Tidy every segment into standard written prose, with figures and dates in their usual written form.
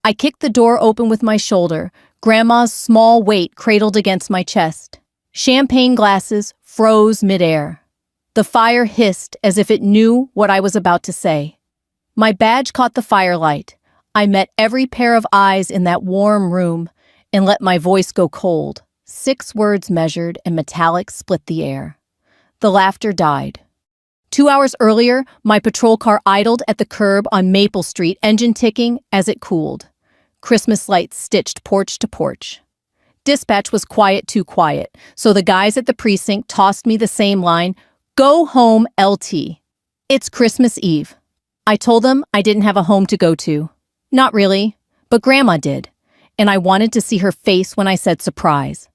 I kicked the door open with my shoulder, Grandma's small weight cradled against my chest. Champagne glasses froze midair. The fire hissed as if it knew what I was about to say. My badge caught the firelight. I met every pair of eyes in that warm room and let my voice go cold. 6 words measured and metallic split the air. The laughter died. 2 hours earlier, my patrol car idled at the curb on Maple Street, engine ticking as it cooled. Christmas lights stitched porch to porch. Dispatch was quiet, too quiet, so the guys at the precinct tossed me the same line, "Go home, LT. It's Christmas Eve." I told them I didn't have a home to go to. Not really, but Grandma did, and I wanted to see her face when I said surprise.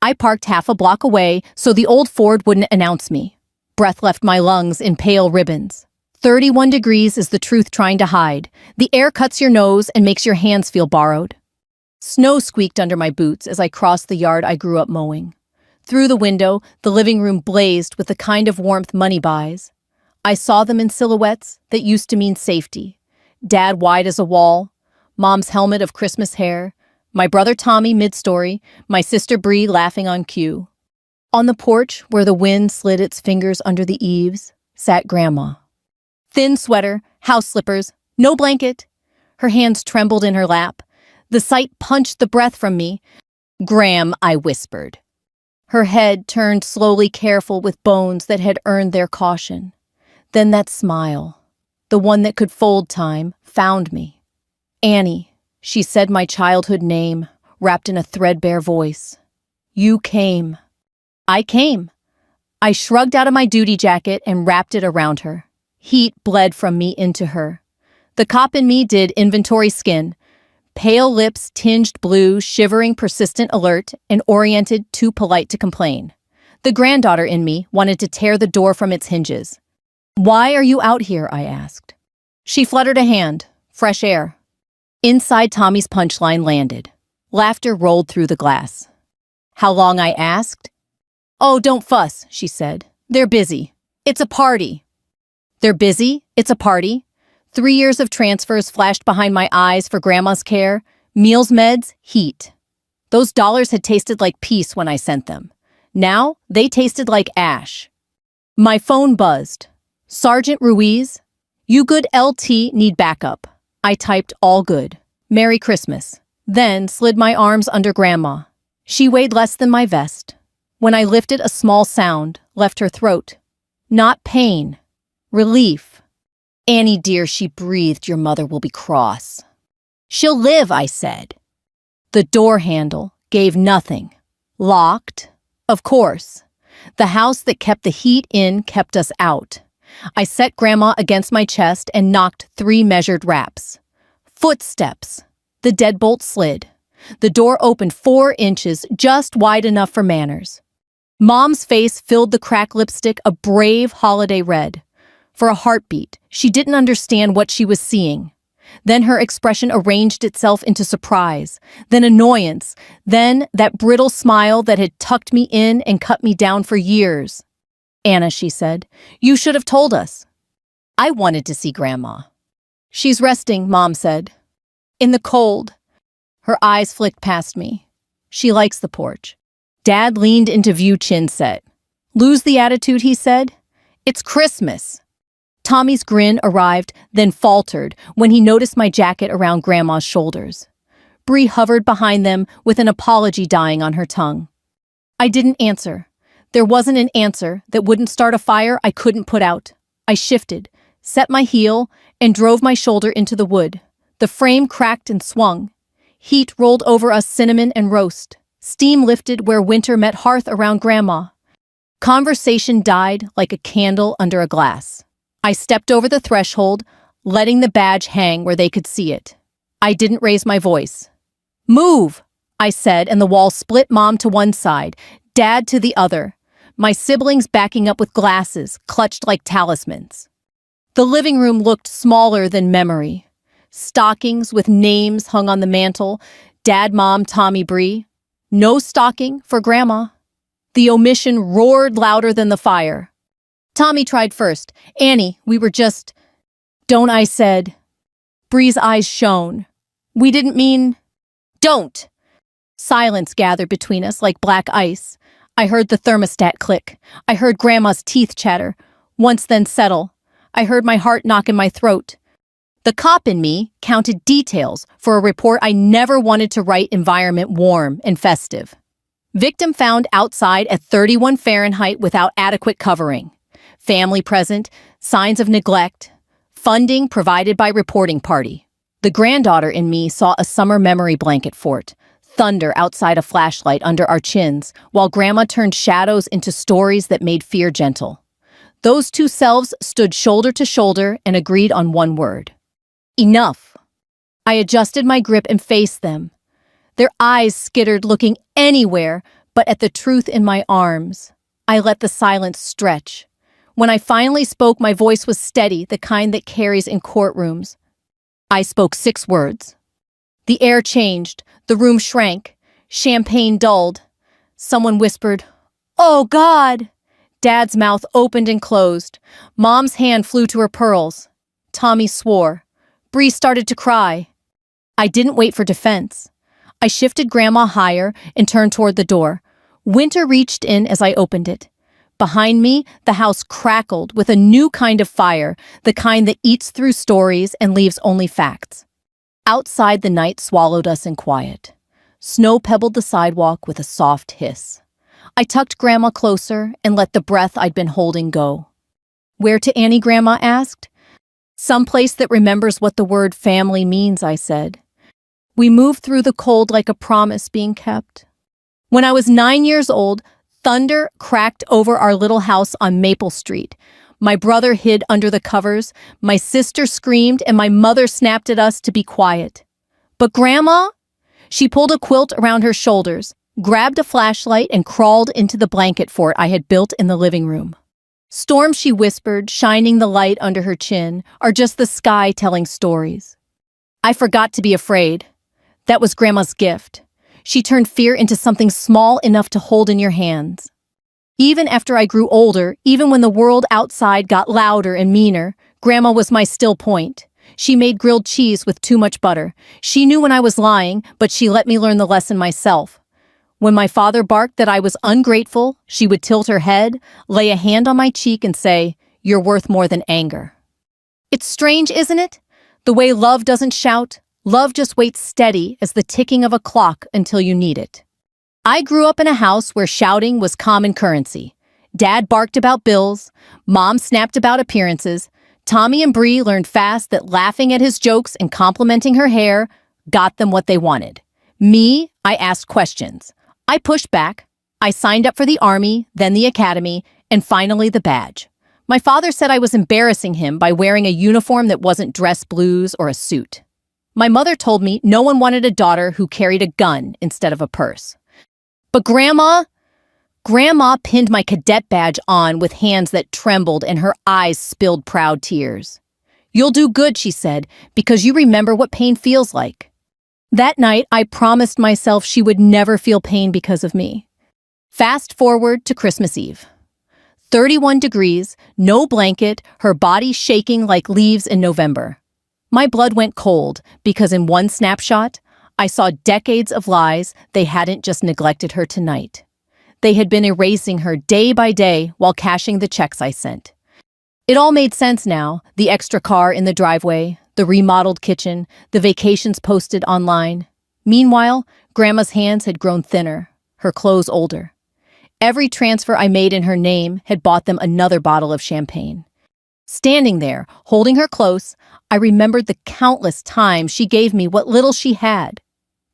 I parked half a block away so the old Ford wouldn't announce me. Breath left my lungs in pale ribbons. 31 degrees is the truth trying to hide. The air cuts your nose and makes your hands feel borrowed. Snow squeaked under my boots as I crossed the yard I grew up mowing. Through the window, the living room blazed with the kind of warmth money buys. I saw them in silhouettes that used to mean safety. Dad wide as a wall, Mom's helmet of Christmas hair, my brother Tommy mid-story, my sister Bree laughing on cue. On the porch, where the wind slid its fingers under the eaves, sat Grandma. Thin sweater, house slippers, no blanket. Her hands trembled in her lap. The sight punched the breath from me. "Gram," I whispered. Her head turned slowly, careful with bones that had earned their caution. Then that smile, the one that could fold time, found me. "Annie," she said my childhood name, wrapped in a threadbare voice. "You came." I came. I shrugged out of my duty jacket and wrapped it around her. Heat bled from me into her. The cop in me did inventory skin. Pale lips tinged blue, shivering, persistent, alert, and oriented, too polite to complain. The granddaughter in me wanted to tear the door from its hinges. "Why are you out here?" I asked. She fluttered a hand. "Fresh air." Inside, Tommy's punchline landed. Laughter rolled through the glass. "How long?" I asked. "Oh, don't fuss," she said. "They're busy. It's a party." "They're busy? It's a party?" 3 years of transfers flashed behind my eyes for Grandma's care. Meals, meds, heat. Those dollars had tasted like peace when I sent them. Now, they tasted like ash. My phone buzzed. "Sergeant Ruiz? You good LT, need backup." I typed all good. "Merry Christmas." Then slid my arms under Grandma. She weighed less than my vest. When I lifted, a small sound left her throat. Not pain. Relief. "Annie dear," she breathed, "your mother will be cross." "She'll live," I said. The door handle gave nothing. Locked? Of course. The house that kept the heat in kept us out. I set Grandma against my chest and knocked 3 measured raps. Footsteps. The deadbolt slid. The door opened 4 inches, just wide enough for manners. Mom's face filled the cracked lipstick a brave holiday red. For a heartbeat, she didn't understand what she was seeing. Then her expression arranged itself into surprise, then annoyance, then that brittle smile that had tucked me in and cut me down for years. "Anna," she said, "you should have told us." I wanted to see Grandma. "She's resting," Mom said. "In the cold." Her eyes flicked past me. "She likes the porch." Dad leaned into view, chin set. "Lose the attitude," he said. "It's Christmas." Tommy's grin arrived, then faltered when he noticed my jacket around Grandma's shoulders. Bree hovered behind them with an apology dying on her tongue. I didn't answer. There wasn't an answer that wouldn't start a fire I couldn't put out. I shifted, set my heel, and drove my shoulder into the wood. The frame cracked and swung. Heat rolled over us, cinnamon and roast. Steam lifted where winter met hearth around Grandma. Conversation died like a candle under a glass. I stepped over the threshold, letting the badge hang where they could see it. I didn't raise my voice. "Move," I said, and the wall split, Mom to one side, Dad to the other, my siblings backing up with glasses, clutched like talismans. The living room looked smaller than memory. Stockings with names hung on the mantel, Dad, Mom, Tommy, Bree. No stocking for Grandma. The omission roared louder than the fire. Tommy tried first. "Annie, we were just..." "Don't," I said. Bree's eyes shone. We didn't mean... Don't! Silence gathered between us like black ice. I heard the thermostat click. I heard Grandma's teeth chatter, once then settle. I heard my heart knock in my throat. The cop in me counted details for a report I never wanted to write. Environment warm and festive. Victim found outside at 31 Fahrenheit without adequate covering. Family present, signs of neglect. Funding provided by reporting party. The granddaughter in me saw a summer memory blanket fort. Thunder outside a flashlight under our chins, while Grandma turned shadows into stories that made fear gentle. Those two selves stood shoulder to shoulder and agreed on one word. Enough. I adjusted my grip and faced them. Their eyes skittered, looking anywhere but at the truth in my arms. I let the silence stretch. When I finally spoke, my voice was steady, the kind that carries in courtrooms. I spoke 6 words. The air changed. The room shrank. Champagne dulled. Someone whispered, "Oh, God!" Dad's mouth opened and closed. Mom's hand flew to her pearls. Tommy swore. Bree started to cry. I didn't wait for defense. I shifted Grandma higher and turned toward the door. Winter reached in as I opened it. Behind me, the house crackled with a new kind of fire, the kind that eats through stories and leaves only facts. Outside, the night swallowed us in quiet. Snow pebbled the sidewalk with a soft hiss. I tucked Grandma closer and let the breath I'd been holding go. "Where to, Annie?" Grandma asked. "Someplace that remembers what the word family means," I said. We moved through the cold like a promise being kept. When I was 9 years old, thunder cracked over our little house on Maple Street. My brother hid under the covers, my sister screamed, and my mother snapped at us to be quiet. But Grandma? She pulled a quilt around her shoulders, grabbed a flashlight, and crawled into the blanket fort I had built in the living room. "Storms," she whispered, shining the light under her chin, "are just the sky telling stories." I forgot to be afraid. That was Grandma's gift. She turned fear into something small enough to hold in your hands. Even after I grew older, even when the world outside got louder and meaner, Grandma was my still point. She made grilled cheese with too much butter. She knew when I was lying, but she let me learn the lesson myself. When my father barked that I was ungrateful, she would tilt her head, lay a hand on my cheek and say, "You're worth more than anger." It's strange, isn't it? The way love doesn't shout. Love just waits steady as the ticking of a clock until you need it. I grew up in a house where shouting was common currency. Dad barked about bills. Mom snapped about appearances. Tommy and Bree learned fast that laughing at his jokes and complimenting her hair got them what they wanted. Me, I asked questions. I pushed back. I signed up for the army, then the academy, and finally the badge. My father said I was embarrassing him by wearing a uniform that wasn't dress blues or a suit. My mother told me no one wanted a daughter who carried a gun instead of a purse. But Grandma pinned my cadet badge on with hands that trembled and her eyes spilled proud tears. "You'll do good," she said, "because you remember what pain feels like." That night, I promised myself she would never feel pain because of me. Fast forward to Christmas Eve. 31 degrees, no blanket, her body shaking like leaves in November. My blood went cold because in one snapshot, I saw decades of lies. They hadn't just neglected her tonight. They had been erasing her day by day while cashing the checks I sent. It all made sense now, the extra car in the driveway, the remodeled kitchen, the vacations posted online. Meanwhile, Grandma's hands had grown thinner, her clothes older. Every transfer I made in her name had bought them another bottle of champagne. Standing there, holding her close, I remembered the countless times she gave me what little she had.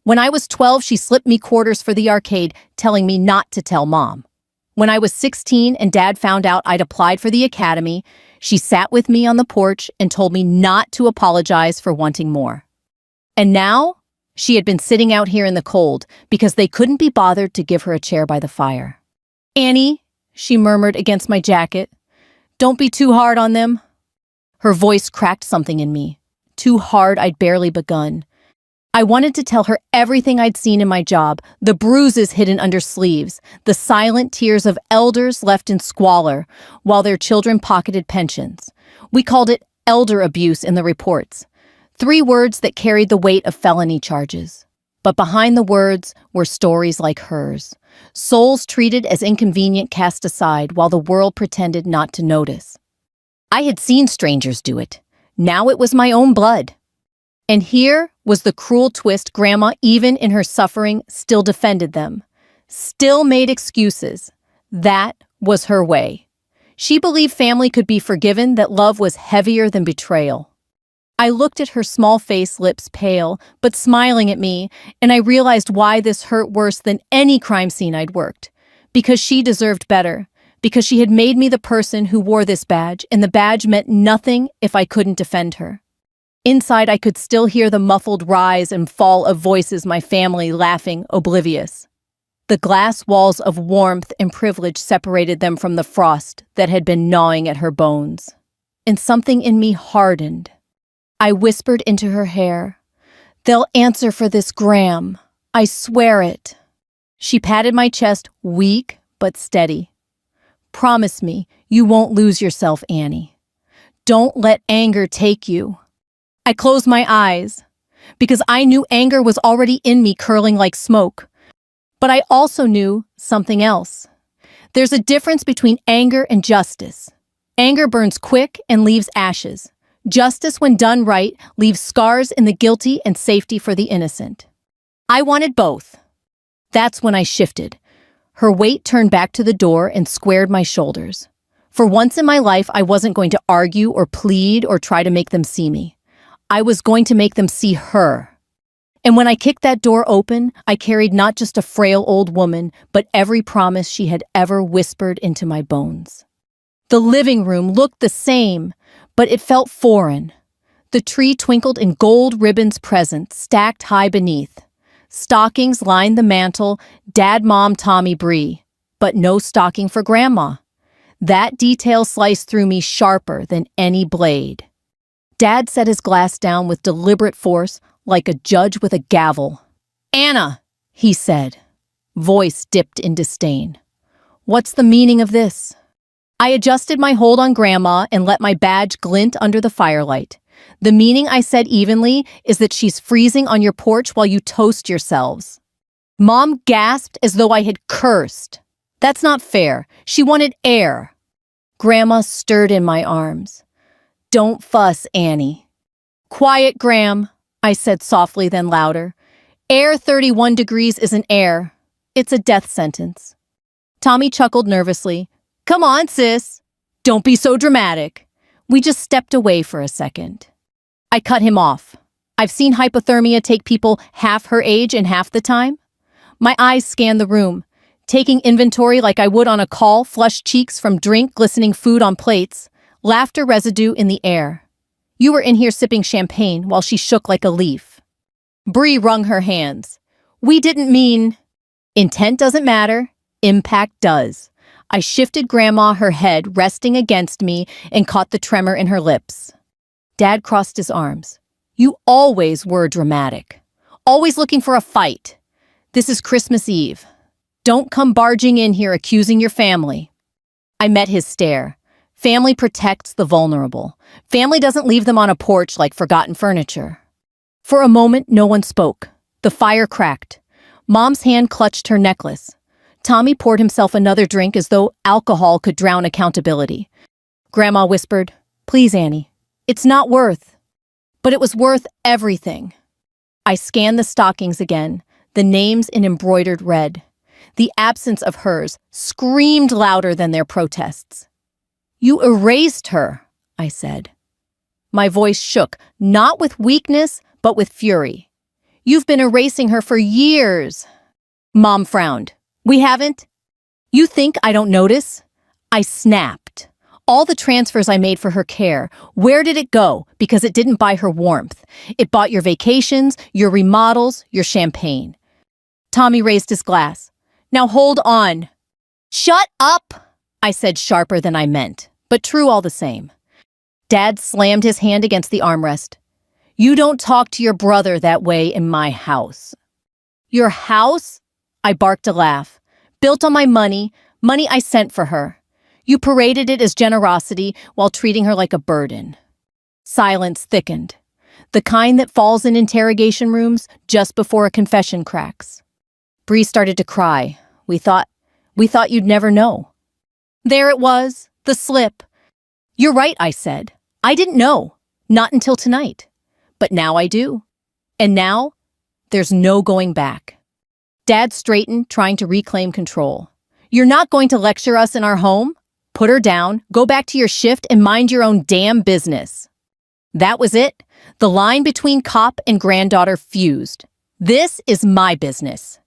When I was 12, she slipped me quarters for the arcade, telling me not to tell Mom. When I was 16 and Dad found out I'd applied for the academy, she sat with me on the porch and told me not to apologize for wanting more. And now, she had been sitting out here in the cold because they couldn't be bothered to give her a chair by the fire. "Annie," she murmured against my jacket, "don't be too hard on them." Her voice cracked something in me. Too hard I'd barely begun. I wanted to tell her everything I'd seen in my job, the bruises hidden under sleeves, the silent tears of elders left in squalor while their children pocketed pensions. We called it elder abuse in the reports. 3 words that carried the weight of felony charges. But behind the words were stories like hers. Souls treated as inconvenient cast aside while the world pretended not to notice. I had seen strangers do it. Now it was my own blood. And here was the cruel twist. Grandma, even in her suffering, still defended them. Still made excuses. That was her way. She believed family could be forgiven, that love was heavier than betrayal. I looked at her small face, lips pale, but smiling at me, and I realized why this hurt worse than any crime scene I'd worked. Because she deserved better. Because she had made me the person who wore this badge, and the badge meant nothing if I couldn't defend her. Inside, I could still hear the muffled rise and fall of voices, my family laughing, oblivious. The glass walls of warmth and privilege separated them from the frost that had been gnawing at her bones. And something in me hardened. I whispered into her hair, "They'll answer for this, Graham. I swear it." She patted my chest, weak but steady. "Promise me you won't lose yourself, Annie. Don't let anger take you." I closed my eyes, because I knew anger was already in me, curling like smoke. But I also knew something else. There's a difference between anger and justice. Anger burns quick and leaves ashes. Justice, when done right, leaves scars in the guilty and safety for the innocent. I wanted both. That's when I shifted. Her weight turned back to the door and squared my shoulders. For once in my life, I wasn't going to argue or plead or try to make them see me. I was going to make them see her. And when I kicked that door open, I carried not just a frail old woman, but every promise she had ever whispered into my bones. The living room looked the same, but it felt foreign. The tree twinkled in gold ribbons present, stacked high beneath. Stockings lined the mantel, Dad, Mom, Tommy, Bree, but no stocking for Grandma. That detail sliced through me sharper than any blade. Dad set his glass down with deliberate force, like a judge with a gavel. "Anna," he said, voice dipped in disdain. "What's the meaning of this?" I adjusted my hold on Grandma and let my badge glint under the firelight. "The meaning," I said evenly, "is that she's freezing on your porch while you toast yourselves." Mom gasped as though I had cursed. "That's not fair. She wanted air." Grandma stirred in my arms. "Don't fuss, Annie." "Quiet, Gram," I said softly, then louder. "Air 31 degrees isn't air. It's a death sentence." Tommy chuckled nervously. "Come on, sis. Don't be so dramatic." We just stepped away for a second. I cut him off. I've seen hypothermia take people half her age in half the time. My eyes scanned the room, taking inventory like I would on a call, flushed cheeks from drink, glistening food on plates, laughter residue in the air. "You were in here sipping champagne while she shook like a leaf." Bree wrung her hands. "We didn't mean—" "Intent doesn't matter. Impact does." I shifted Grandma, her head resting against me, and caught the tremor in her lips. Dad crossed his arms. "You always were dramatic. Always looking for a fight. This is Christmas Eve. Don't come barging in here accusing your family." I met his stare. Family protects the vulnerable. Family doesn't leave them on a porch like forgotten furniture. For a moment, no one spoke. The fire cracked. Mom's hand clutched her necklace. Tommy poured himself another drink as though alcohol could drown accountability. Grandma whispered, "Please, Annie, it's not worth." But it was worth everything. I scanned the stockings again, the names in embroidered red. The absence of hers screamed louder than their protests. "You erased her," I said. My voice shook, not with weakness, but with fury. "You've been erasing her for years." Mom frowned. "We haven't? You think I don't notice?" I snapped. All the transfers I made for her care, where did it go? Because it didn't buy her warmth. It bought your vacations, your remodels, your champagne. Tommy raised his glass. "Now hold on." "Shut up," I said, sharper than I meant, but true all the same. Dad slammed his hand against the armrest. "You don't talk to your brother that way in my house." "Your house?" I barked a laugh. "Built on my money I sent for her. You paraded it as generosity while treating her like a burden." Silence thickened. the kind that falls in interrogation rooms just before a confession cracks. Bree started to cry. We thought you'd never know. There it was, the slip. You're right, I said. I didn't know. Not until tonight. But now I do. And now, there's no going back. Dad straightened, trying to reclaim control. You're not going to lecture us in our home? Put her down, go back to your shift, and mind your own damn business. That was it. The line between cop and granddaughter fused. This is my business.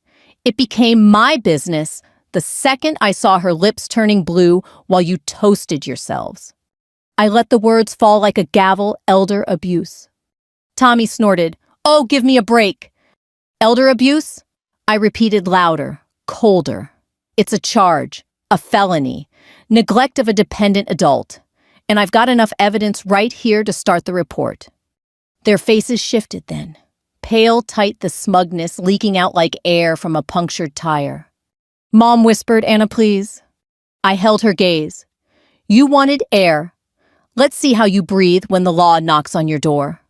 It became my business the second I saw her lips turning blue while you toasted yourselves. I let the words fall like a gavel. Elder abuse. Tommy snorted. Oh, give me a break. Elder abuse? I repeated louder, colder. It's a charge, a felony, neglect of a dependent adult. And I've got enough evidence right here to start the report. Their faces shifted then. Pale, tight, the smugness leaking out like air from a punctured tire. Mom whispered, Anna, please. I held her gaze. You wanted air. Let's see how you breathe when the law knocks on your door.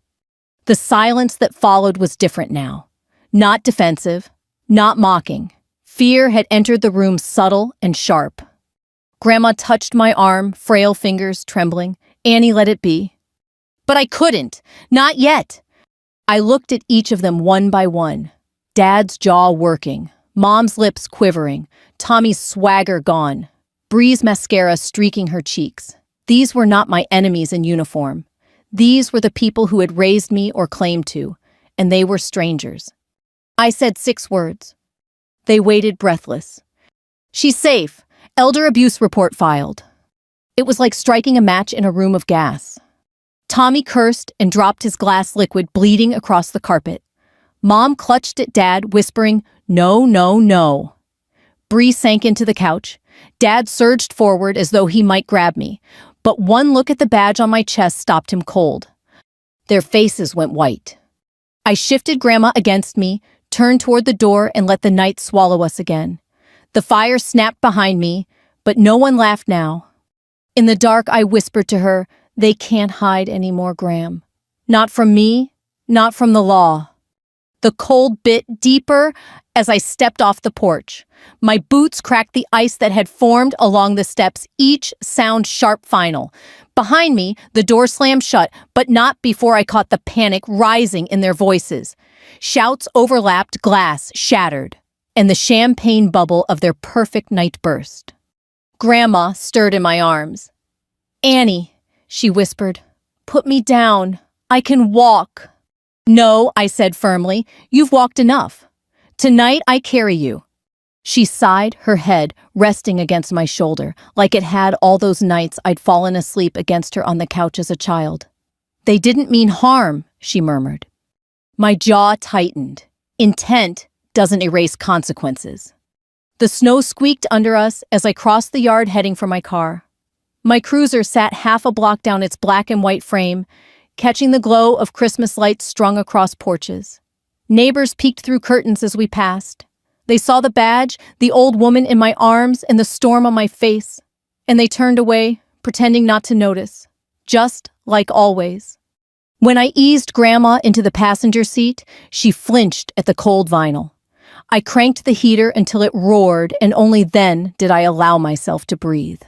The silence that followed was different now. Not defensive, not mocking. Fear had entered the room, subtle and sharp. Grandma touched my arm, frail fingers trembling. Annie, let it be. But I couldn't. Not yet. I looked at each of them one by one. Dad's jaw working, Mom's lips quivering, Tommy's swagger gone, Bree's mascara streaking her cheeks. These were not my enemies in uniform. These were the people who had raised me or claimed to, and they were strangers. I said 6 words. They waited breathless. She's safe. Elder abuse report filed. It was like striking a match in a room of gas. Tommy cursed and dropped his glass liquid bleeding across the carpet. Mom clutched at Dad, whispering, no, no, no. Bree sank into the couch. Dad surged forward as though he might grab me, but one look at the badge on my chest stopped him cold. Their faces went white. I shifted Grandma against me, turned toward the door, and let the night swallow us again. The fire snapped behind me, but no one laughed now. In the dark, I whispered to her, they can't hide anymore, Graham. Not from me, not from the law. The cold bit deeper as I stepped off the porch. My boots cracked the ice that had formed along the steps, each sound sharp final. Behind me, the door slammed shut, but not before I caught the panic rising in their voices. Shouts overlapped, glass shattered, and the champagne bubble of their perfect night burst. Grandma stirred in my arms. Annie, she whispered, put me down. I can walk. No, I said firmly, you've walked enough. Tonight I carry you. She sighed, her head resting against my shoulder, like it had all those nights I'd fallen asleep against her on the couch as a child. They didn't mean harm, she murmured. My jaw tightened. Intent doesn't erase consequences. The snow squeaked under us as I crossed the yard heading for my car. My cruiser sat half a block down its black and white frame, catching the glow of Christmas lights strung across porches. Neighbors peeked through curtains as we passed. They saw the badge, the old woman in my arms, and the storm on my face. And they turned away, pretending not to notice. Just like always. When I eased Grandma into the passenger seat, she flinched at the cold vinyl. I cranked the heater until it roared, and only then did I allow myself to breathe.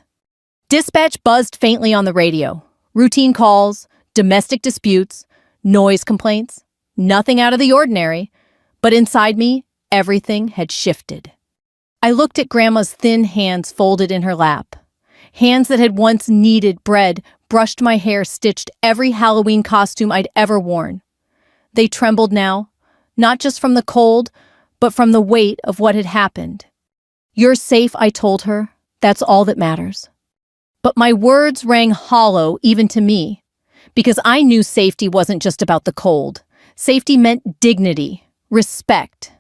Dispatch buzzed faintly on the radio. Routine calls, domestic disputes, noise complaints. Nothing out of the ordinary. But inside me, everything had shifted. I looked at Grandma's thin hands folded in her lap. Hands that had once kneaded bread, brushed my hair, stitched every Halloween costume I'd ever worn. They trembled now, not just from the cold, but from the weight of what had happened. You're safe, I told her. That's all that matters. But my words rang hollow even to me, because I knew safety wasn't just about the cold. Safety meant dignity, respect,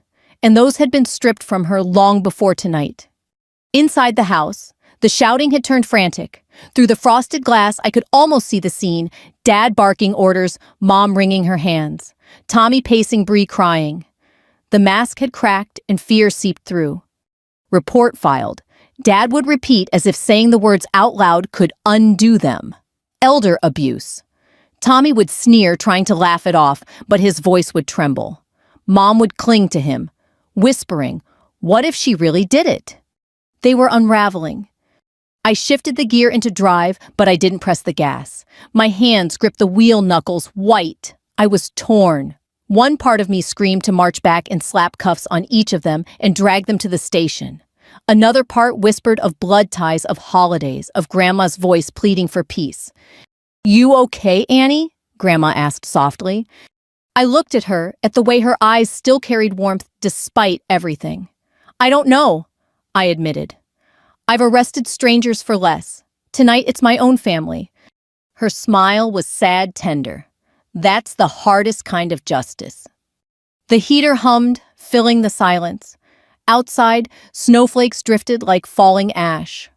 and those had been stripped from her long before tonight. Inside the house, the shouting had turned frantic. Through the frosted glass, I could almost see the scene, Dad barking orders, Mom wringing her hands, Tommy pacing, Bree crying. The mask had cracked and fear seeped through. Report filed. Dad would repeat as if saying the words out loud could undo them. Elder abuse. Tommy would sneer, trying to laugh it off, but his voice would tremble. Mom would cling to him, whispering, "What if she really did it?" They were unraveling. I shifted the gear into drive, but I didn't press the gas. My hands gripped the wheel knuckles white. I was torn. One part of me screamed to march back and slap cuffs on each of them and drag them to the station. Another part whispered of blood ties, of holidays, of Grandma's voice pleading for peace. "You okay, Annie?" Grandma asked softly. I looked at her, at the way her eyes still carried warmth despite everything. "I don't know," I admitted. "I've arrested strangers for less. Tonight it's my own family." Her smile was sad, tender. That's the hardest kind of justice. The heater hummed, filling the silence. Outside, snowflakes drifted like falling ash.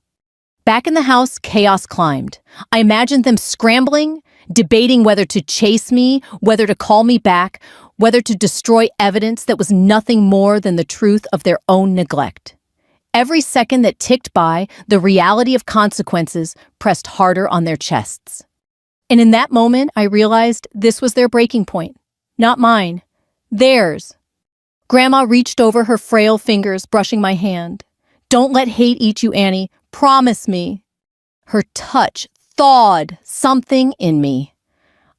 Back in the house, chaos climbed. I imagined them scrambling, debating whether to chase me, whether to call me back, whether to destroy evidence that was nothing more than the truth of their own neglect. Every second that ticked by, the reality of consequences pressed harder on their chests. And in that moment, I realized this was their breaking point. Not mine. Theirs. Grandma reached over, her frail fingers brushing my hand. "Don't let hate eat you, Annie. Promise me." Her touch thawed something in me.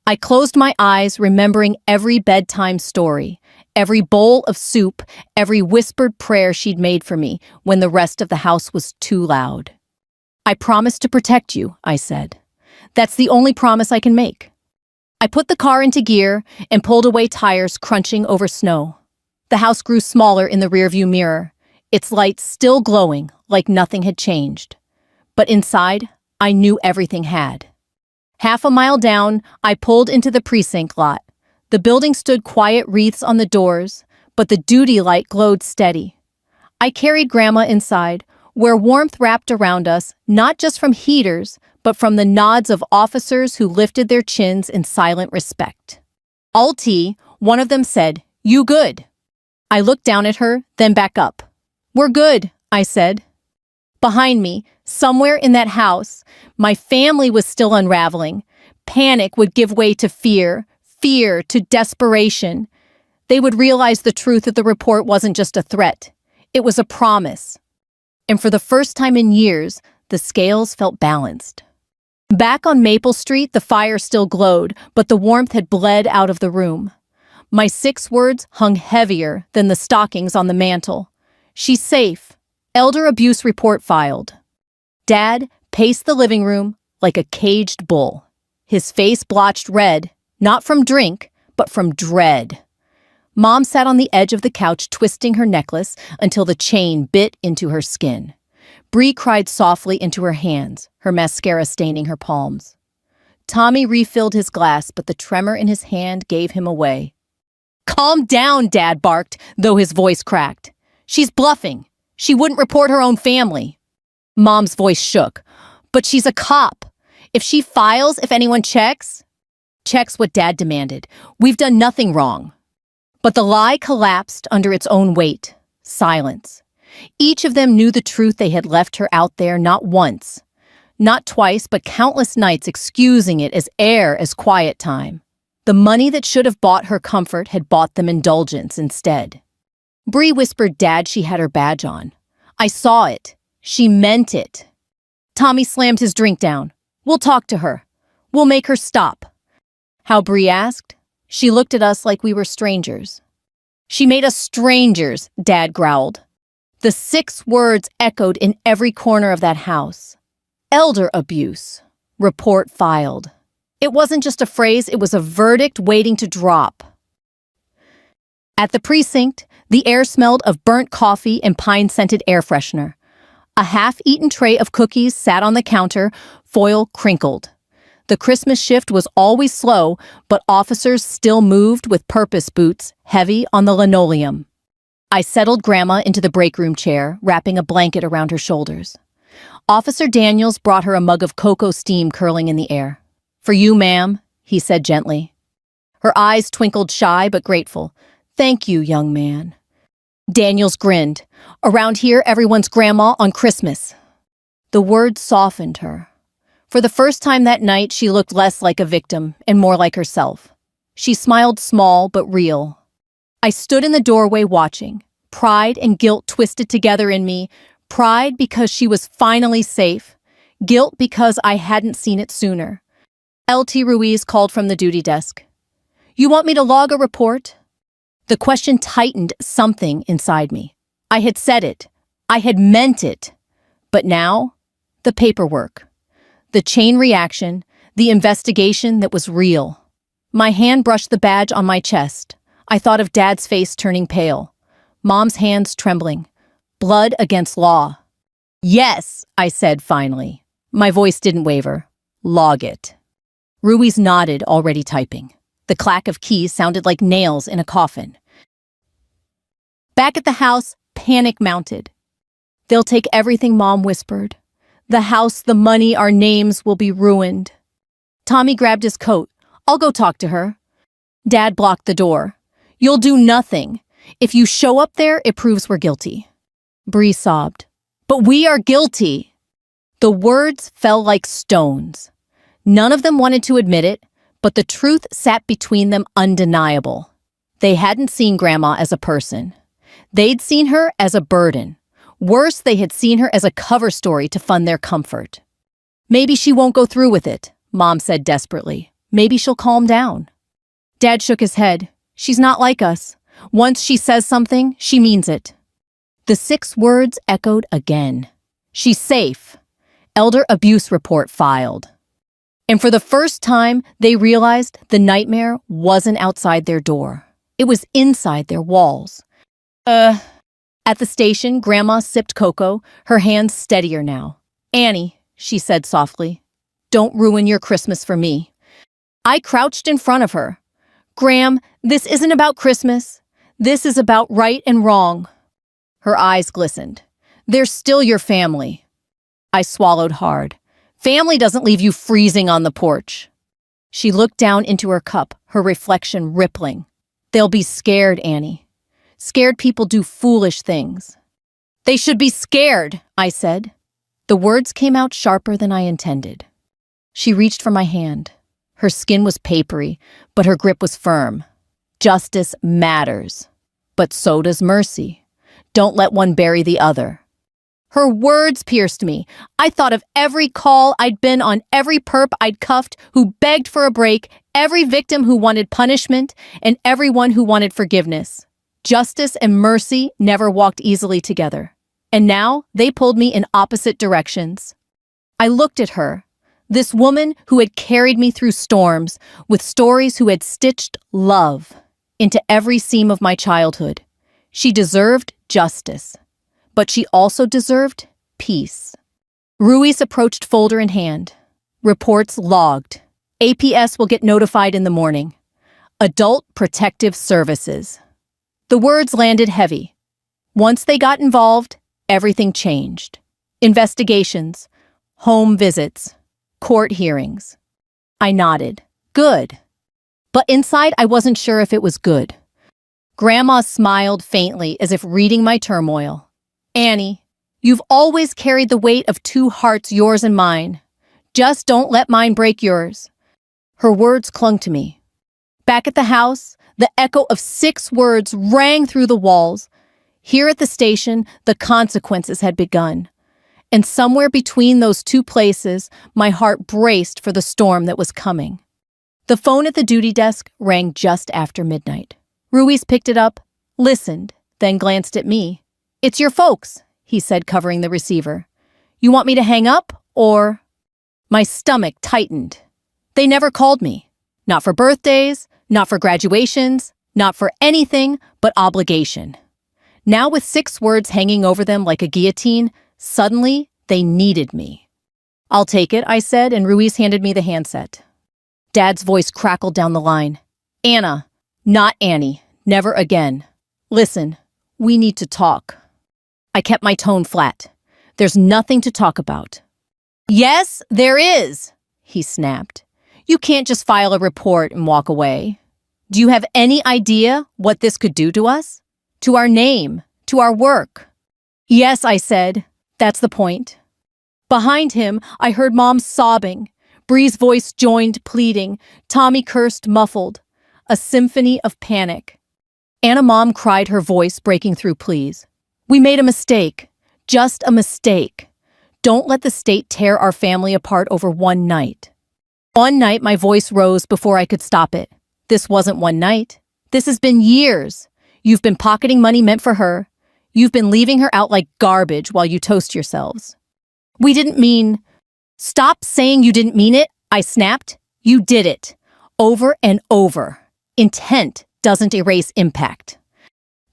I closed my eyes, remembering every bedtime story, every bowl of soup, every whispered prayer she'd made for me when the rest of the house was too loud. "I promise to protect you," I said. "That's the only promise I can make." I put the car into gear and pulled away, tires crunching over snow. The house grew smaller in the rearview mirror, its lights still glowing like nothing had changed. But inside, I knew everything had. Half a mile down, I pulled into the precinct lot. The building stood quiet, wreaths on the doors, but the duty light glowed steady. I carried Grandma inside, where warmth wrapped around us, not just from heaters, but from the nods of officers who lifted their chins in silent respect. "All tea," one of them said. "You good?" I looked down at her, then back up. "We're good," I said. Behind me, somewhere in that house, my family was still unraveling. Panic would give way to fear, fear to desperation. They would realize the truth that the report wasn't just a threat. It was a promise. And for the first time in years, the scales felt balanced. Back on Maple Street, the fire still glowed, but the warmth had bled out of the room. My 6 words hung heavier than the stockings on the mantel. "She's safe. Elder abuse report filed." Dad paced the living room like a caged bull. His face blotched red, not from drink, but from dread. Mom sat on the edge of the couch, twisting her necklace until the chain bit into her skin. Bree cried softly into her hands, her mascara staining her palms. Tommy refilled his glass, but the tremor in his hand gave him away. "Calm down," Dad barked, though his voice cracked. "She's bluffing. She wouldn't report her own family." Mom's voice shook. "But she's a cop. If she files, if anyone checks..." "Checks what Dad demanded. We've done nothing wrong." But the lie collapsed under its own weight. Silence. Each of them knew the truth. They had left her out there not once, not twice, but countless nights, excusing it as air, as quiet time. The money that should have bought her comfort had bought them indulgence instead. Bree whispered Dad she had her badge on. I saw it. She meant it. Tommy slammed his drink down. "We'll talk to her. We'll make her stop." "How?" Bree asked. She looked at us like we were strangers. "She made us strangers," Dad growled. The 6 words echoed in every corner of that house. Elder abuse. Report filed. It wasn't just a phrase, it was a verdict waiting to drop. At the precinct, the air smelled of burnt coffee and pine-scented air freshener. A half-eaten tray of cookies sat on the counter, foil crinkled. The Christmas shift was always slow, but officers still moved with purpose, boots heavy on the linoleum. I settled Grandma into the break room chair, wrapping a blanket around her shoulders. Officer Daniels brought her a mug of cocoa, steam curling in the air. "For you, ma'am," he said gently. Her eyes twinkled, shy but grateful. "Thank you, young man." Daniels grinned. "Around here, everyone's grandma on Christmas." The words softened her. For the first time that night, she looked less like a victim and more like herself. She smiled small but real. I stood in the doorway watching, pride and guilt twisted together in me, pride because she was finally safe, guilt because I hadn't seen it sooner. LT Ruiz called from the duty desk. "You want me to log a report?" The question tightened something inside me. I had said it. I had meant it. But now, the paperwork. The chain reaction, the investigation that was real. My hand brushed the badge on my chest. I thought of Dad's face turning pale, Mom's hands trembling, blood against law. "Yes," I said finally. My voice didn't waver. "Log it." Ruiz nodded, already typing. The clack of keys sounded like nails in a coffin. Back at the house, panic mounted. "They'll take everything," Mom whispered. "The house, the money, our names will be ruined." Tommy grabbed his coat. "I'll go talk to her." Dad blocked the door. "You'll do nothing. If you show up there, it proves we're guilty." Bree sobbed. "But we are guilty." The words fell like stones. None of them wanted to admit it, but the truth sat between them undeniable. They hadn't seen Grandma as a person. They'd seen her as a burden. Worse, they had seen her as a cover story to fund their comfort. "Maybe she won't go through with it," Mom said desperately. "Maybe she'll calm down." Dad shook his head. "She's not like us. Once she says something, she means it." The 6 words echoed again. "She's safe. Elder abuse report filed." And for the first time, they realized the nightmare wasn't outside their door. It was inside their walls. At the station, Grandma sipped cocoa, her hands steadier now. "Annie," she said softly, "don't ruin your Christmas for me." I crouched in front of her. "Gram, this isn't about Christmas. This is about right and wrong." Her eyes glistened. "They're still your family." I swallowed hard. "Family doesn't leave you freezing on the porch." She looked down into her cup, her reflection rippling. "They'll be scared, Annie. Scared people do foolish things." "They should be scared," I said. The words came out sharper than I intended. She reached for my hand. Her skin was papery, but her grip was firm. "Justice matters, but so does mercy. Don't let one bury the other." Her words pierced me. I thought of every call I'd been on, every perp I'd cuffed who begged for a break, every victim who wanted punishment, and everyone who wanted forgiveness. Justice and mercy never walked easily together. And now they pulled me in opposite directions. I looked at her, this woman who had carried me through storms, with stories who had stitched love into every seam of my childhood. She deserved justice, but she also deserved peace. Ruiz approached folder in hand. Reports logged. APS will get notified in the morning. Adult Protective Services. The words landed heavy. Once they got involved, everything changed. Investigations, home visits, court hearings. I nodded. Good. But inside, I wasn't sure if it was good. Grandma smiled faintly as if reading my turmoil. "Annie, you've always carried the weight of 2 hearts, yours and mine. Just don't let mine break yours." Her words clung to me. Back at the house, the echo of 6 words rang through the walls. Here at the station, the consequences had begun. And somewhere between those 2 places, my heart braced for the storm that was coming. The phone at the duty desk rang just after midnight. Ruiz picked it up, listened, then glanced at me. "It's your folks," he said, covering the receiver. "You want me to hang up, or—" My stomach tightened. They never called me. Not for birthdays, not for graduations, not for anything but obligation. Now with 6 words hanging over them like a guillotine, suddenly they needed me. "I'll take it," I said, and Ruiz handed me the handset. Dad's voice crackled down the line. "Anna, not Annie, never again. Listen, we need to talk." I kept my tone flat. "There's nothing to talk about." "Yes, there is," he snapped. "You can't just file a report and walk away. Do you have any idea what this could do to us? To our name, to our work?" "Yes," I said. "That's the point." Behind him, I heard Mom sobbing. Bree's voice joined, pleading. Tommy cursed, muffled. A symphony of panic. Anna Mom cried, her voice breaking through pleas. We made a mistake. Just a mistake. Don't let the state tear our family apart over one night. One night, my voice rose before I could stop it. This wasn't one night. This has been years. You've been pocketing money meant for her. You've been leaving her out like garbage while you toast yourselves. We didn't mean... Stop saying you didn't mean it, I snapped. You did it. Over and over. Intent doesn't erase impact.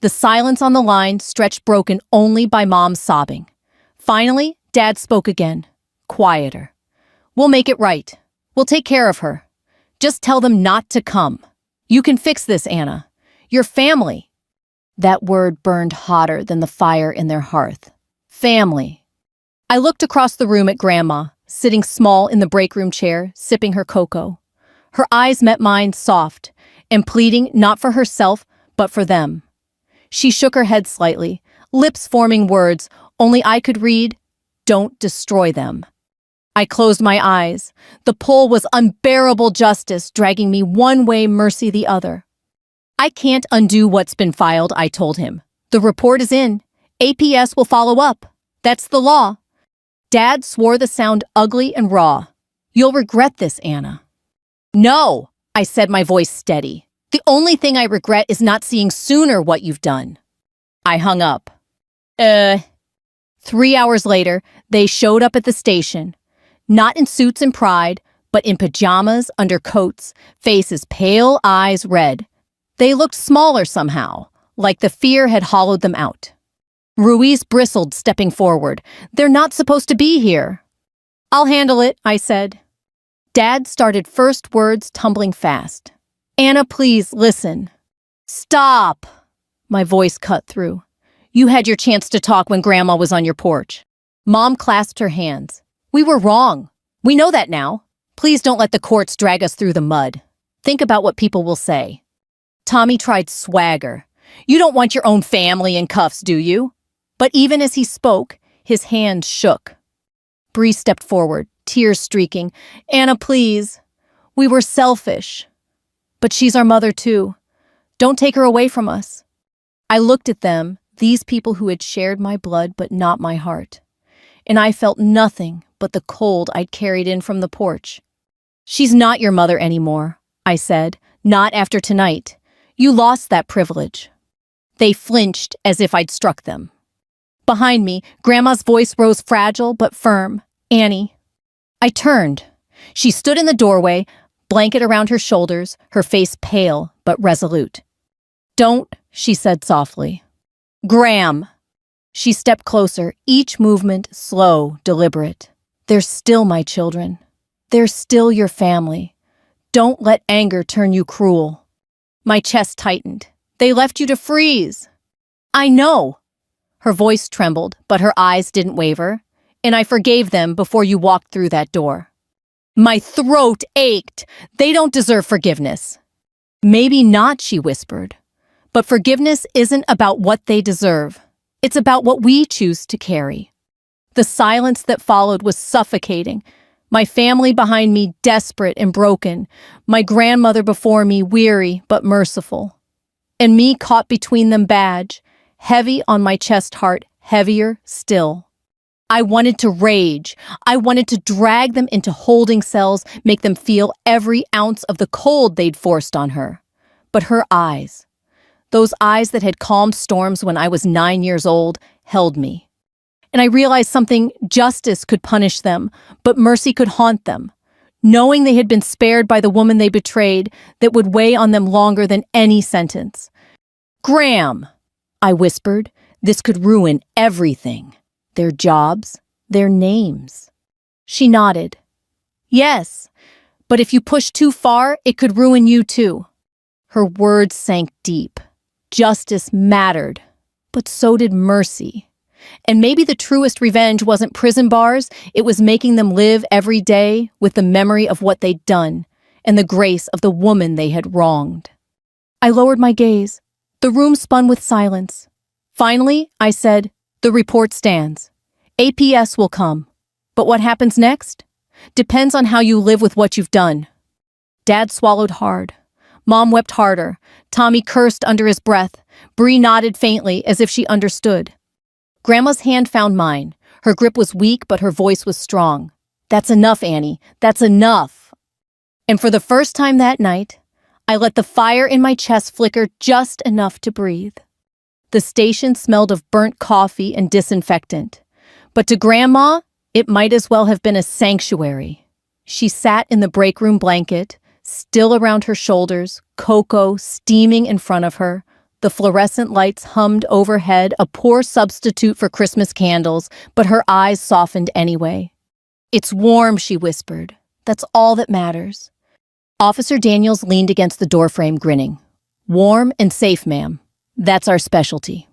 The silence on the line stretched, broken only by Mom's sobbing. Finally, Dad spoke again. Quieter. We'll make it right. We'll take care of her. Just tell them not to come. You can fix this, Anna. Your family. That word burned hotter than the fire in their hearth. Family. I looked across the room at Grandma, sitting small in the break room chair, sipping her cocoa. Her eyes met mine, soft, and pleading not for herself, but for them. She shook her head slightly, lips forming words only I could read. Don't destroy them. I closed my eyes. The pull was unbearable, justice dragging me one way, mercy the other. I can't undo what's been filed, I told him. The report is in. APS will follow up. That's the law. Dad swore the sound ugly and raw. You'll regret this, Anna. No, I said, my voice steady. The only thing I regret is not seeing sooner what you've done. I hung up. 3 hours later, they showed up at the station. Not in suits and pride, but in pajamas, under coats, faces pale, eyes red. They looked smaller somehow, like the fear had hollowed them out. Ruiz bristled, stepping forward. They're not supposed to be here. I'll handle it, I said. Dad started, first words tumbling fast. Anna, please, listen. Stop! My voice cut through. You had your chance to talk when Grandma was on your porch. Mom clasped her hands. We were wrong. We know that now. Please don't let the courts drag us through the mud. Think about what people will say. Tommy tried swagger. You don't want your own family in cuffs, do you? But even as he spoke, his hand shook. Bree stepped forward, tears streaking. Anna, please. We were selfish. But she's our mother, too. Don't take her away from us. I looked at them, these people who had shared my blood but not my heart. And I felt nothing but the cold I'd carried in from the porch. She's not your mother anymore, I said. Not after tonight. You lost that privilege. They flinched as if I'd struck them. Behind me, Grandma's voice rose fragile but firm. Annie. I turned. She stood in the doorway, blanket around her shoulders, her face pale but resolute. Don't, she said softly. Graham. She stepped closer, each movement slow, deliberate. They're still my children. They're still your family. Don't let anger turn you cruel. My chest tightened. They left you to freeze. I know. Her voice trembled, but her eyes didn't waver, and I forgave them before you walked through that door. My throat ached. They don't deserve forgiveness. Maybe not, she whispered. But forgiveness isn't about what they deserve. It's about what we choose to carry. The silence that followed was suffocating. My family behind me desperate and broken. My grandmother before me weary but merciful. And me caught between them, badge, heavy on my chest, heart heavier still. I wanted to rage. I wanted to drag them into holding cells, make them feel every ounce of the cold they'd forced on her. But her eyes, those eyes that had calmed storms when I was 9 years old, held me. And I realized something: justice could punish them, but mercy could haunt them. Knowing they had been spared by the woman they betrayed, that would weigh on them longer than any sentence. Graham, I whispered, this could ruin everything. Their jobs, their names. She nodded. Yes, but if you push too far, it could ruin you too. Her words sank deep. Justice mattered, but so did mercy. And maybe the truest revenge wasn't prison bars, it was making them live every day with the memory of what they'd done and the grace of the woman they had wronged. I lowered my gaze. The room spun with silence. Finally, I said, the report stands. APS will come. But what happens next? Depends on how you live with what you've done. Dad swallowed hard. Mom wept harder. Tommy cursed under his breath. Bree nodded faintly, as if she understood. Grandma's hand found mine. Her grip was weak, but her voice was strong. "That's enough, Annie. That's enough." And for the first time that night, I let the fire in my chest flicker just enough to breathe. The station smelled of burnt coffee and disinfectant. But to Grandma, it might as well have been a sanctuary. She sat in the break room blanket, still around her shoulders, cocoa steaming in front of her. The fluorescent lights hummed overhead, a poor substitute for Christmas candles, but her eyes softened anyway. "It's warm," she whispered. "That's all that matters." Officer Daniels leaned against the doorframe, grinning. "Warm and safe, ma'am. That's our specialty."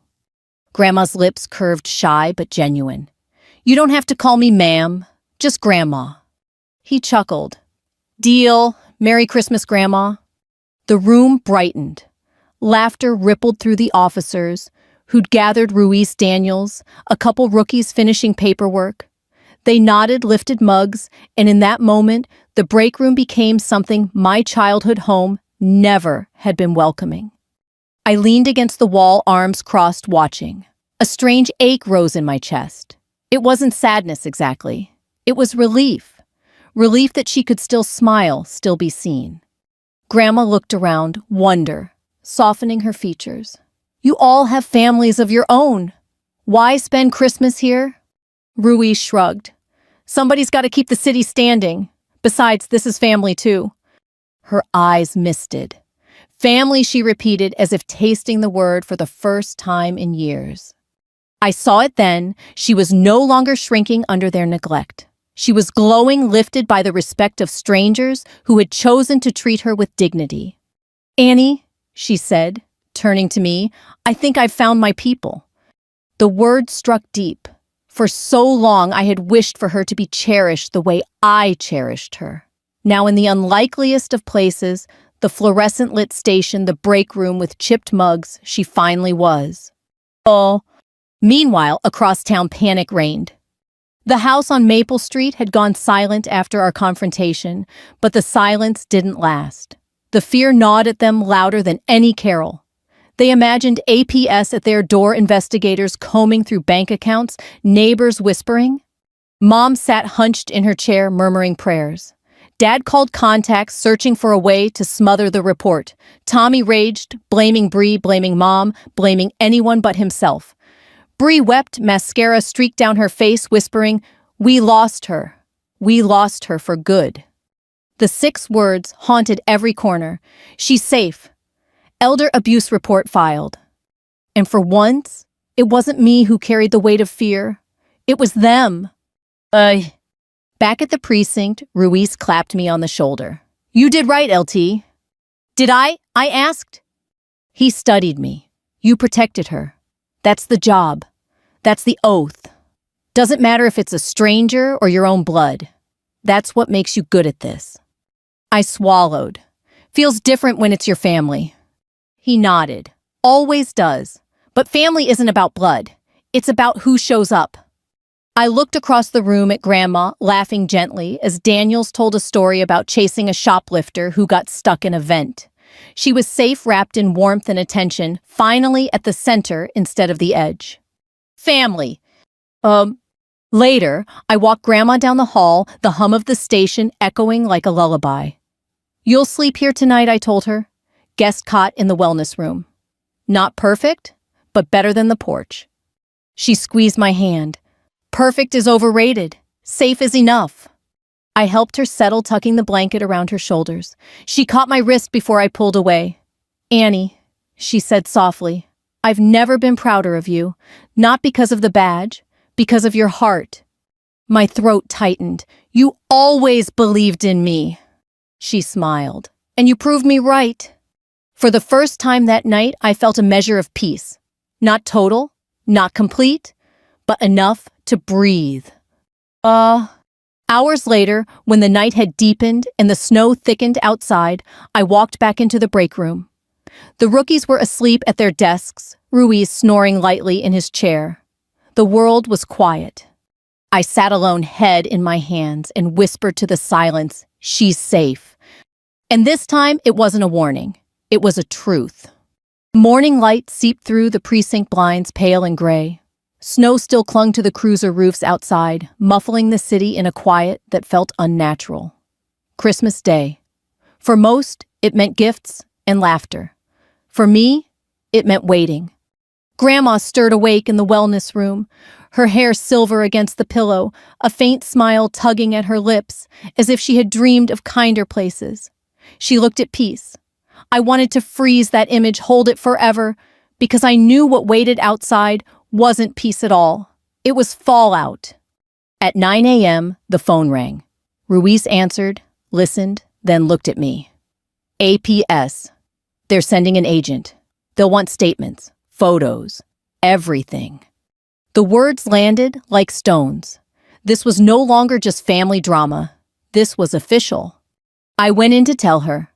Grandma's lips curved, shy but genuine. "You don't have to call me ma'am, just Grandma." He chuckled. "Deal. Merry Christmas, Grandma." The room brightened. Laughter rippled through the officers, who'd gathered Ruiz Daniels, a couple rookies finishing paperwork. They nodded, lifted mugs, and in that moment, the break room became something my childhood home never had been welcoming. I leaned against the wall, arms crossed, watching. A strange ache rose in my chest. It wasn't sadness exactly. It was relief. Relief that she could still smile, still be seen. Grandma looked around, wonder, softening her features. "You all have families of your own. Why spend Christmas here?" Ruiz shrugged. "Somebody's got to keep the city standing. Besides, this is family too." Her eyes misted. "Family," she repeated, as if tasting the word for the first time in years. I saw it then. She was no longer shrinking under their neglect. She was glowing, lifted by the respect of strangers who had chosen to treat her with dignity. "Annie," she said, turning to me, "I think I've found my people." The word struck deep. For so long I had wished for her to be cherished the way I cherished her. Now in the unlikeliest of places, the fluorescent-lit station, the break room with chipped mugs, she finally was. Oh. Meanwhile, across town panic reigned. The house on Maple Street had gone silent after our confrontation, but the silence didn't last. The fear gnawed at them louder than any carol. They imagined APS at their door, investigators combing through bank accounts, neighbors whispering. Mom sat hunched in her chair, murmuring prayers. Dad called contacts, searching for a way to smother the report. Tommy raged, blaming Bree, blaming Mom, blaming anyone but himself. Bree wept, mascara streaked down her face, whispering, "We lost her. We lost her for good." The 6 words haunted every corner. "She's safe. Elder abuse report filed." And for once, it wasn't me who carried the weight of fear. It was them. Back at the precinct, Ruiz clapped me on the shoulder. "You did right, LT." "Did I?" I asked. He studied me. "You protected her. That's the job. That's the oath. Doesn't matter if it's a stranger or your own blood. That's what makes you good at this." I swallowed. "Feels different when it's your family." He nodded. "Always does. But family isn't about blood. It's about who shows up." I looked across the room at Grandma, laughing gently, as Daniels told a story about chasing a shoplifter who got stuck in a vent. She was safe, wrapped in warmth and attention, finally at the center instead of the edge. Family. Later, I walked Grandma down the hall, the hum of the station echoing like a lullaby. "You'll sleep here tonight," I told her. Guest cot in the wellness room. Not perfect, but better than the porch. She squeezed my hand. "Perfect is overrated. Safe is enough." I helped her settle, tucking the blanket around her shoulders. She caught my wrist before I pulled away. "Annie," she said softly, "I've never been prouder of you. Not because of the badge, because of your heart." My throat tightened. "You always believed in me." She smiled. "And you proved me right." For the first time that night, I felt a measure of peace. Not total, not complete, but enough to breathe. Hours later, when the night had deepened and the snow thickened outside, I walked back into the break room. The rookies were asleep at their desks, Ruiz snoring lightly in his chair. The world was quiet. I sat alone, head in my hands, and whispered to the silence, "She's safe." And this time, it wasn't a warning. It was a truth. Morning light seeped through the precinct blinds, pale and gray. Snow still clung to the cruiser roofs outside, muffling the city in a quiet that felt unnatural. Christmas Day. For most, it meant gifts and laughter. For me, it meant waiting. Grandma stirred awake in the wellness room, her hair silver against the pillow, a faint smile tugging at her lips, as if she had dreamed of kinder places. She looked at peace. I wanted to freeze that image, hold it forever, because I knew what waited outside wasn't peace at all. It was fallout. At 9 a.m., the phone rang. Ruiz answered, listened, then looked at me. APS. They're sending an agent. They'll want statements, photos, everything. The words landed like stones. This was no longer just family drama. This was official. I went in to tell her.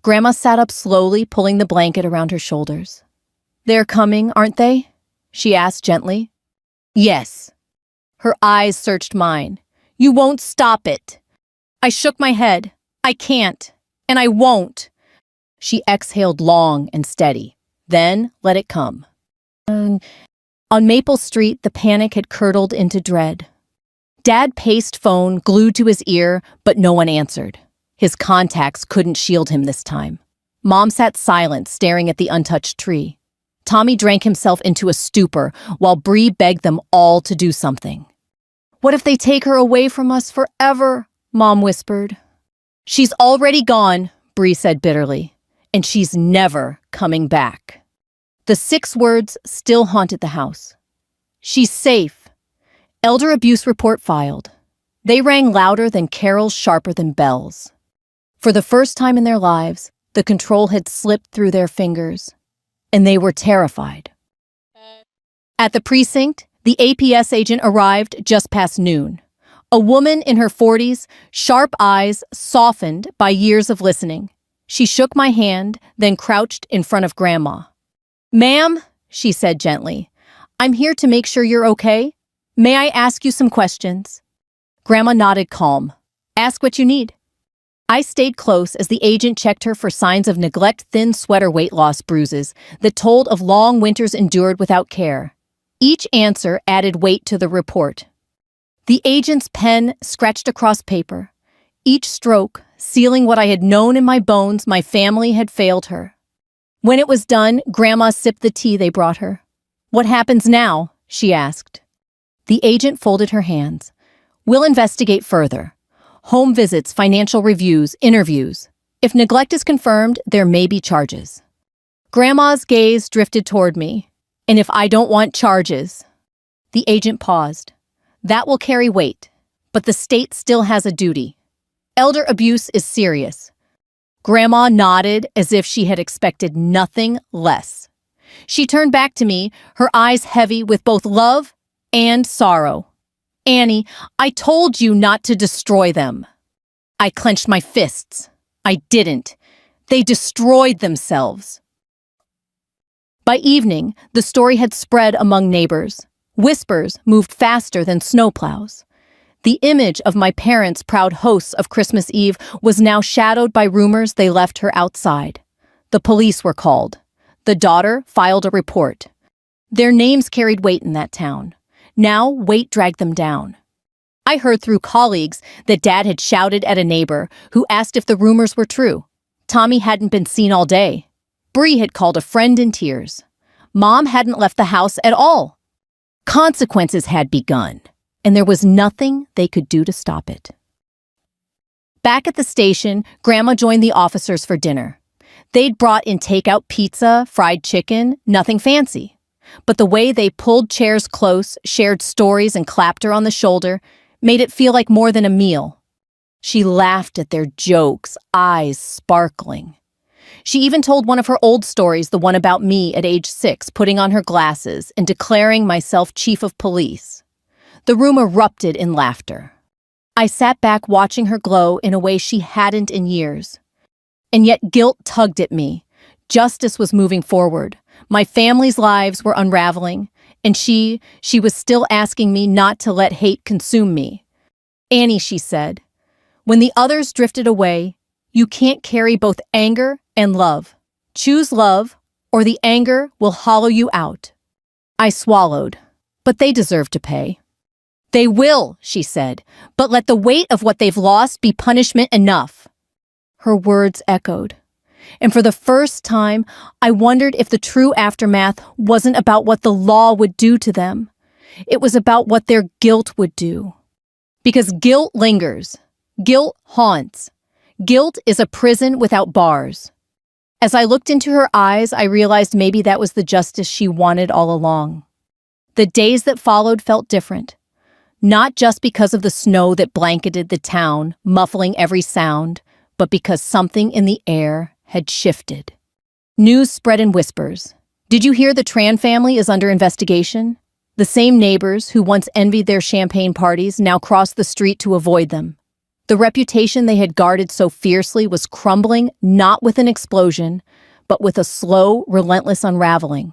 Grandma sat up slowly, pulling the blanket around her shoulders. "They're coming, aren't they?" she asked gently. "Yes." Her eyes searched mine. "You won't stop it." I shook my head. "I can't, and I won't." She exhaled long and steady, then let it come. On Maple Street, the panic had curdled into dread. Dad paced phone, glued to his ear, but no one answered. His contacts couldn't shield him this time. Mom sat silent, staring at the untouched tree. Tommy drank himself into a stupor, while Bree begged them all to do something. "What if they take her away from us forever?" Mom whispered. "She's already gone," Bree said bitterly, "and she's never coming back." The 6 words still haunted the house. "She's safe." Elder abuse report filed. They rang louder than carols, sharper than bells. For the first time in their lives, the control had slipped through their fingers, and they were terrified. At the precinct, the APS agent arrived just past noon. A woman in her 40s, sharp eyes softened by years of listening. She shook my hand, then crouched in front of Grandma. "Ma'am," she said gently, "I'm here to make sure you're okay. May I ask you some questions?" Grandma nodded, calm. "Ask what you need." I stayed close as the agent checked her for signs of neglect, thin sweater weight loss bruises that told of long winters endured without care. Each answer added weight to the report. The agent's pen scratched across paper, each stroke sealing what I had known in my bones: my family had failed her. When it was done, Grandma sipped the tea they brought her. "What happens now?" she asked. The agent folded her hands. "We'll investigate further. Home visits, financial reviews, interviews. If neglect is confirmed, there may be charges." Grandma's gaze drifted toward me. "And if I don't want charges?" The agent paused. "That will carry weight, but the state still has a duty. Elder abuse is serious." Grandma nodded as if she had expected nothing less. She turned back to me, her eyes heavy with both love and sorrow. "Annie, I told you not to destroy them." I clenched my fists. I didn't. They destroyed themselves. By evening, the story had spread among neighbors. Whispers moved faster than snowplows. The image of my parents' proud hosts of Christmas Eve was now shadowed by rumors they left her outside. The police were called. The daughter filed a report. Their names carried weight in that town. Now weight dragged them down. I heard through colleagues that Dad had shouted at a neighbor who asked if the rumors were true. Tommy hadn't been seen all day. Bree had called a friend in tears. Mom hadn't left the house at all. Consequences had begun, and there was nothing they could do to stop it. Back at the station, Grandma joined the officers for dinner. They'd brought in takeout pizza, fried chicken, nothing fancy. But the way they pulled chairs close, shared stories, and clapped her on the shoulder made it feel like more than a meal. She laughed at their jokes, eyes sparkling. She even told one of her old stories, the one about me at age 6, putting on her glasses and declaring myself chief of police. The room erupted in laughter. I sat back watching her glow in a way she hadn't in years. And yet guilt tugged at me. Justice was moving forward, My family's lives were unraveling, and she was still asking me not to let hate consume me. Annie, she said, when the others drifted away, you can't carry both anger and love. Choose love, or the anger will hollow you out. I swallowed, but they deserve to pay. They will, she said, but let the weight of what they've lost be punishment enough. Her words echoed, and for the first time, I wondered if the true aftermath wasn't about what the law would do to them. It was about what their guilt would do. Because guilt lingers. Guilt haunts. Guilt is a prison without bars. As I looked into her eyes, I realized maybe that was the justice she wanted all along. The days that followed felt different. Not just because of the snow that blanketed the town, muffling every sound, but because something in the air had shifted. News spread in whispers. Did you hear the Tran family is under investigation? The same neighbors who once envied their champagne parties now crossed the street to avoid them. The reputation they had guarded so fiercely was crumbling not with an explosion, but with a slow, relentless unraveling.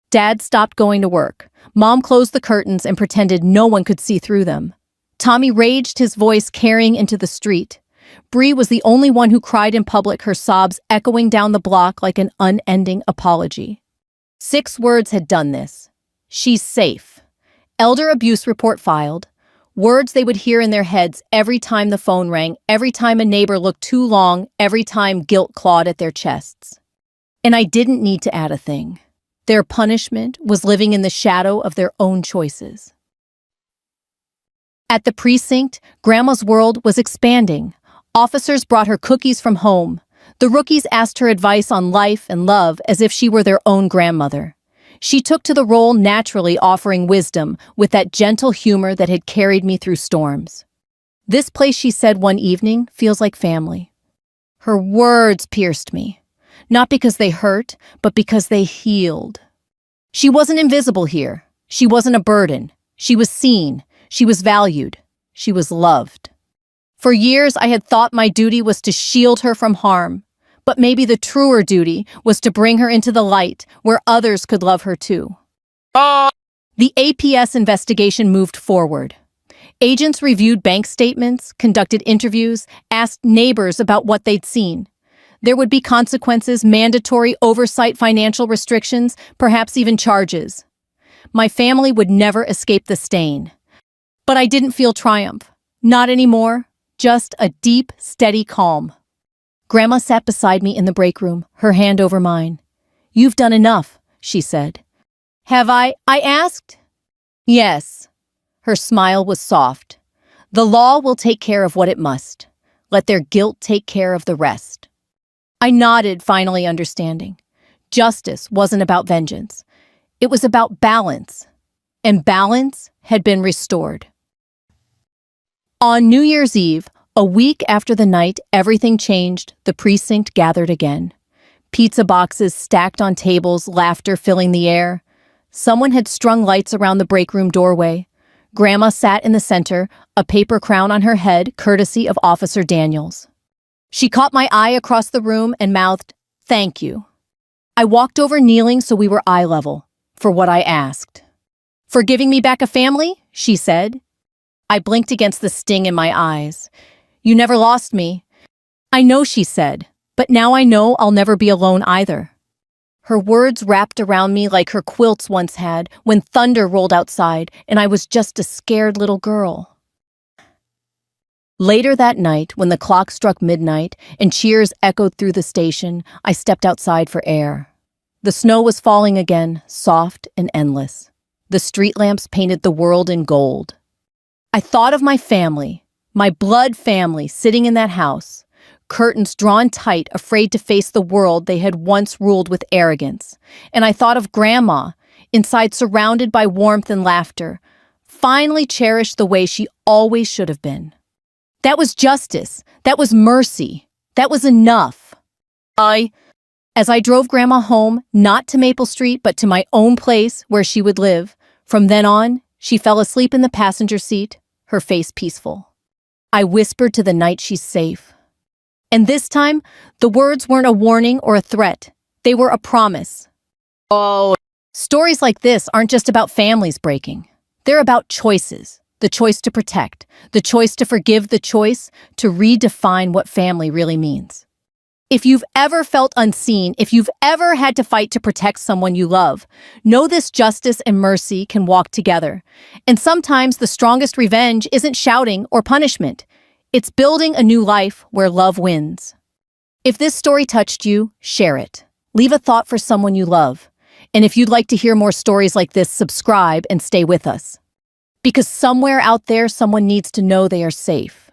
Dad stopped going to work. Mom closed the curtains and pretended no one could see through them. Tommy raged, his voice carrying into the street. Bree was the only one who cried in public, her sobs echoing down the block like an unending apology. 6 words had done this. She's safe. Elder abuse report filed. Words they would hear in their heads every time the phone rang, every time a neighbor looked too long, every time guilt clawed at their chests. And I didn't need to add a thing. Their punishment was living in the shadow of their own choices. At the precinct, Grandma's world was expanding. Officers brought her cookies from home. The rookies asked her advice on life and love as if she were their own grandmother. She took to the role naturally, offering wisdom with that gentle humor that had carried me through storms. This place, she said one evening, feels like family. Her words pierced me, not because they hurt, but because they healed. She wasn't invisible here. She wasn't a burden. She was seen. She was valued. She was loved. For years, I had thought my duty was to shield her from harm. But maybe the truer duty was to bring her into the light where others could love her too. The APS investigation moved forward. Agents reviewed bank statements, conducted interviews, asked neighbors about what they'd seen. There would be consequences, mandatory oversight, financial restrictions, perhaps even charges. My family would never escape the stain. But I didn't feel triumph. Not anymore. Just a deep, steady calm. Grandma sat beside me in the break room, her hand over mine. "You've done enough," she said. "Have I asked?" "Yes." Her smile was soft. "The law will take care of what it must. Let their guilt take care of the rest." I nodded, finally understanding. Justice wasn't about vengeance. It was about balance. And balance had been restored. On New Year's Eve, a week after the night everything changed, the precinct gathered again. Pizza boxes stacked on tables, laughter filling the air. Someone had strung lights around the break room doorway. Grandma sat in the center, a paper crown on her head, courtesy of Officer Daniels. She caught my eye across the room and mouthed, "Thank you." I walked over, kneeling so we were eye level, for what I asked. "For giving me back a family?" she said. I blinked against the sting in my eyes. "You never lost me." "I know," she said, "but now I know I'll never be alone either." Her words wrapped around me like her quilts once had when thunder rolled outside and I was just a scared little girl. Later that night, when the clock struck midnight and cheers echoed through the station, I stepped outside for air. The snow was falling again, soft and endless. The street lamps painted the world in gold. I thought of my family. My blood family sitting in that house, curtains drawn tight, afraid to face the world they had once ruled with arrogance. And I thought of Grandma, inside surrounded by warmth and laughter, finally cherished the way she always should have been. That was justice. That was mercy. That was enough. As I drove Grandma home, not to Maple Street, but to my own place where she would live, from then on, she fell asleep in the passenger seat, her face peaceful. I whispered to the night, "She's safe." And this time, the words weren't a warning or a threat. They were a promise. Oh, stories like this aren't just about families breaking. They're about choices. The choice to protect, the choice to forgive, the choice to redefine what family really means. If you've ever felt unseen, if you've ever had to fight to protect someone you love, know this: justice and mercy can walk together. And sometimes the strongest revenge isn't shouting or punishment. It's building a new life where love wins. If this story touched you, share it. Leave a thought for someone you love. And if you'd like to hear more stories like this, subscribe and stay with us. Because somewhere out there, someone needs to know they are safe.